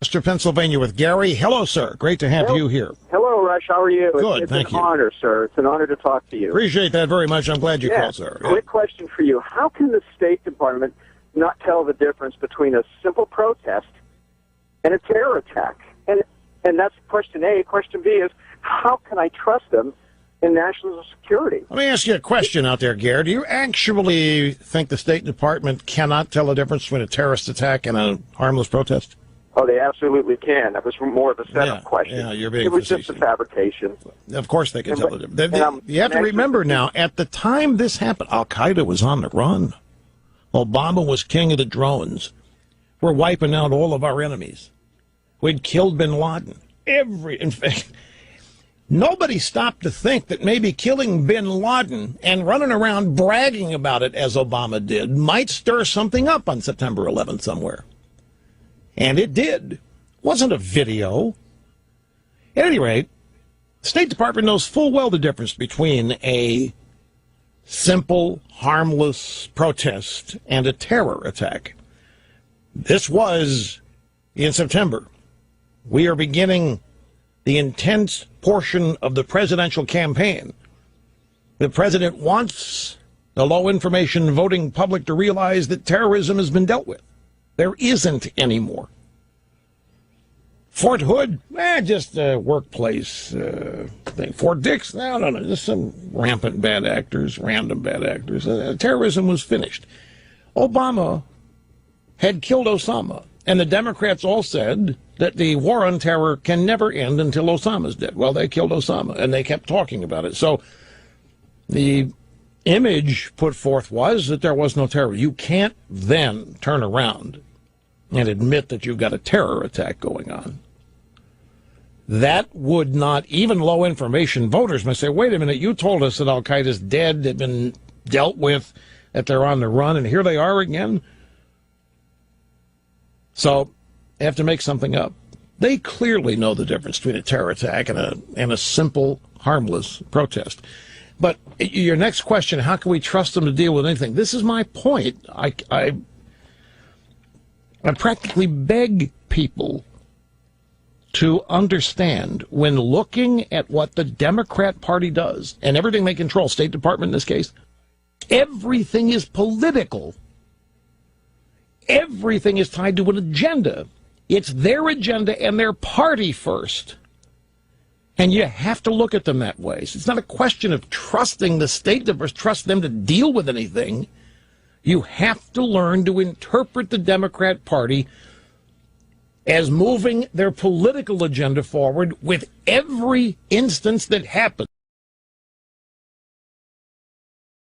Pennsylvania with Gary. Hello, sir. Great to have you here. Hello, Rush. How are you? Good, thank you. It's an honor, sir. It's an honor to talk to you. Appreciate that very much. I'm glad you called, sir. Quick question for you. How can the State Department not tell the difference between a simple protest and a terror attack? And that's question A. Question B is, how can I trust them in national security? Let me ask you a question out there, Gary. Do you actually think the State Department cannot tell the difference between a terrorist attack and a harmless protest? Oh, they absolutely can. That was more of a setup question. Yeah, you're being It was facetious. just a fabrication. Of course they can tell the difference. You have to remember now, at the time this happened, Al-Qaeda was on the run. Obama was king of the drones. We're wiping out all of our enemies. We'd killed bin Laden. In fact, nobody stopped to think that maybe killing bin Laden and running around bragging about it, as Obama did, might stir something up on September 11th somewhere. And it did. It wasn't a video. At any rate, the State Department knows full well the difference between a simple, harmless protest and a terror attack. This was in September. We are beginning the intense portion of the presidential campaign. The president wants the low-information voting public to realize that terrorism has been dealt with. There isn't anymore. Fort Hood, just a workplace thing. Fort Dix, no, just some rampant bad actors, random bad actors. Terrorism was finished. Obama had killed Osama, and the Democrats all said that the war on terror can never end until Osama's dead. Well, they killed Osama, and they kept talking about it. So the image put forth was that there was no terror. You can't then turn around and admit that you've got a terror attack going on. That would not, even low information voters may say, wait a minute, you told us that Al-Qaeda's dead, they've been dealt with, that they're on the run, and here they are again. So they have to make something up. They clearly know the difference between a terror attack and a simple, harmless protest. But your next question, how can we trust them to deal with anything? This is my point. I practically beg people to understand, when looking at what the Democrat Party does, and everything they control, State Department in this case, everything is political. Everything is tied to an agenda. It's their agenda and their party first. And you have to look at them that way. So it's not a question of trusting the State Department, trust them to deal with anything. You have to learn to interpret the Democrat Party as moving their political agenda forward with every instance that happens.